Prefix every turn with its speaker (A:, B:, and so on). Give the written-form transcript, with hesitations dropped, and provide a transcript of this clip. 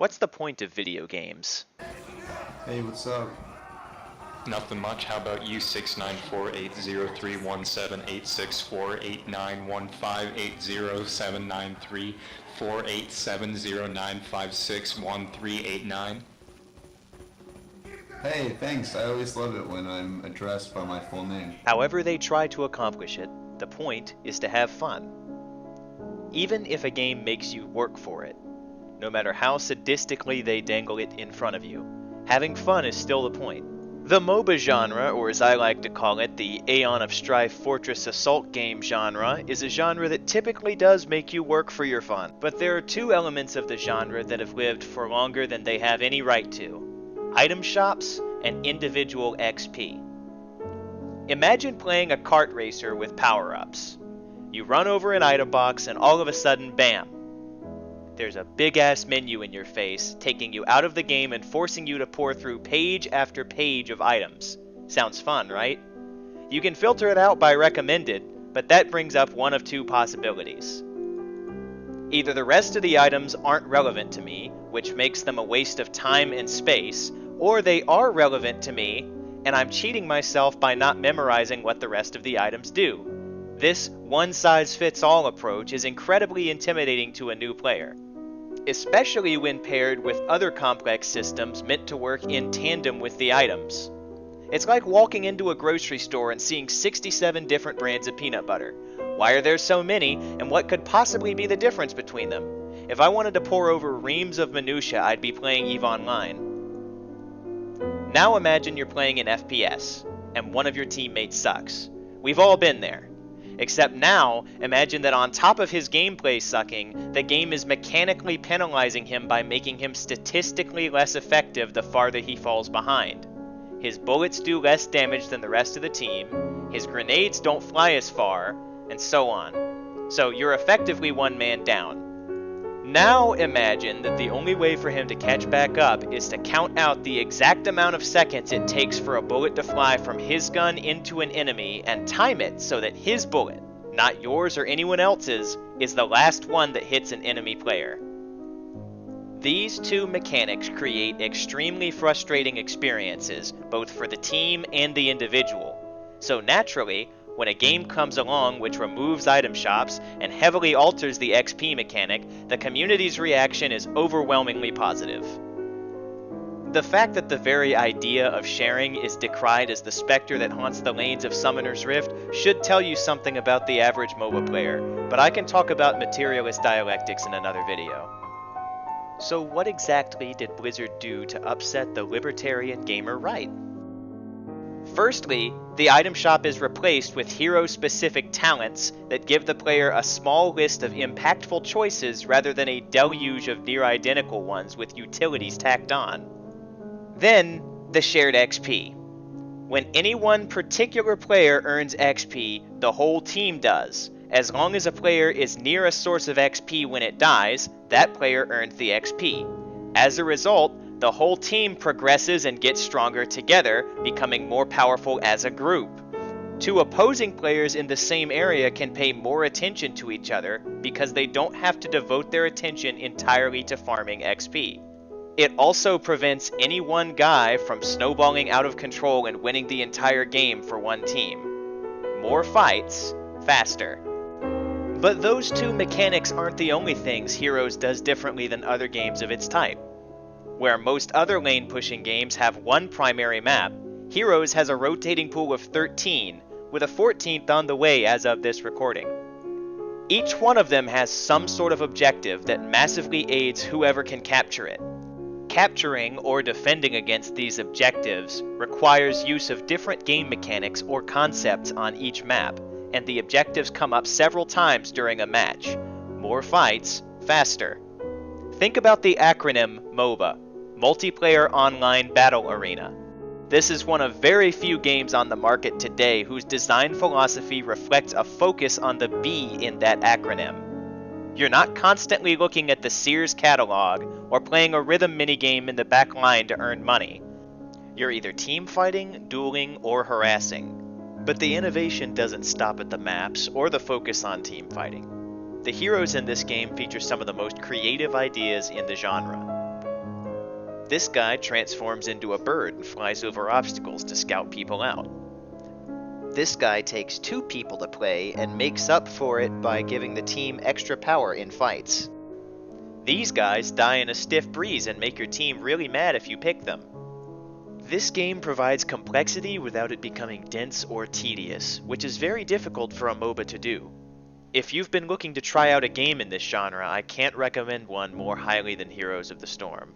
A: What's the point of video games?
B: Hey, what's up?
C: Nothing much. How about you? 694-803-178-648-915-807-0956-1389.
B: Hey, thanks. I always love it when I'm addressed by my full name.
A: However they try to accomplish it, the point is to have fun. Even if a game makes you work for it, no matter how sadistically they dangle it in front of you, having fun is still the point. The MOBA genre, or as I like to call it, the Aeon of Strife Fortress Assault game genre, is a genre that typically does make you work for your fun. But there are two elements of the genre that have lived for longer than they have any right to: item shops and individual XP. Imagine playing a kart racer with power-ups. You run over an item box and all of a sudden, bam! There's a big-ass menu in your face, taking you out of the game and forcing you to pour through page after page of items. Sounds fun, right? You can filter it out by recommended, but that brings up one of two possibilities. Either the rest of the items aren't relevant to me, which makes them a waste of time and space, or they are relevant to me, and I'm cheating myself by not memorizing what the rest of the items do. This one-size-fits-all approach is incredibly intimidating to a new player, especially when paired with other complex systems meant to work in tandem with the items. It's like walking into a grocery store and seeing 67 different brands of peanut butter. Why are there so many, and what could possibly be the difference between them? If I wanted to pour over reams of minutia, I'd be playing EVE Online. Now imagine you're playing an FPS, and one of your teammates sucks. We've all been there. Except now, imagine that on top of his gameplay sucking, the game is mechanically penalizing him by making him statistically less effective the farther he falls behind. His bullets do less damage than the rest of the team, his grenades don't fly as far, and so on. So you're effectively one man down. Now imagine that the only way for him to catch back up is to count out the exact amount of seconds it takes for a bullet to fly from his gun into an enemy and time it so that his bullet, not yours or anyone else's, is the last one that hits an enemy player. These two mechanics create extremely frustrating experiences, both for the team and the individual. So naturally, when a game comes along which removes item shops and heavily alters the XP mechanic, the community's reaction is overwhelmingly positive. The fact that the very idea of sharing is decried as the specter that haunts the lanes of Summoner's Rift should tell you something about the average MOBA player, but I can talk about materialist dialectics in another video. So what exactly did Blizzard do to upset the libertarian gamer right? Firstly, the item shop is replaced with hero-specific talents that give the player a small list of impactful choices rather than a deluge of near-identical ones with utilities tacked on. Then, the shared XP. When any one particular player earns XP, the whole team does. As long as a player is near a source of XP when it dies, that player earns the XP. As a result, the whole team progresses and gets stronger together, becoming more powerful as a group. Two opposing players in the same area can pay more attention to each other because they don't have to devote their attention entirely to farming XP. It also prevents any one guy from snowballing out of control and winning the entire game for one team. More fights, faster. But those two mechanics aren't the only things Heroes does differently than other games of its type. Where most other lane-pushing games have one primary map, Heroes has a rotating pool of 13, with a 14th on the way as of this recording. Each one of them has some sort of objective that massively aids whoever can capture it. Capturing or defending against these objectives requires use of different game mechanics or concepts on each map, and the objectives come up several times during a match. More fights, faster. Think about the acronym MOBA, Multiplayer Online Battle Arena. This is one of very few games on the market today whose design philosophy reflects a focus on the B in that acronym. You're not constantly looking at the Sears catalog or playing a rhythm minigame in the back line to earn money. You're either team fighting, dueling, or harassing. But the innovation doesn't stop at the maps or the focus on team fighting. The heroes in this game feature some of the most creative ideas in the genre. This guy transforms into a bird and flies over obstacles to scout people out. This guy takes 2 people to play and makes up for it by giving the team extra power in fights. These guys die in a stiff breeze and make your team really mad if you pick them. This game provides complexity without it becoming dense or tedious, which is very difficult for a MOBA to do. If you've been looking to try out a game in this genre, I can't recommend one more highly than Heroes of the Storm.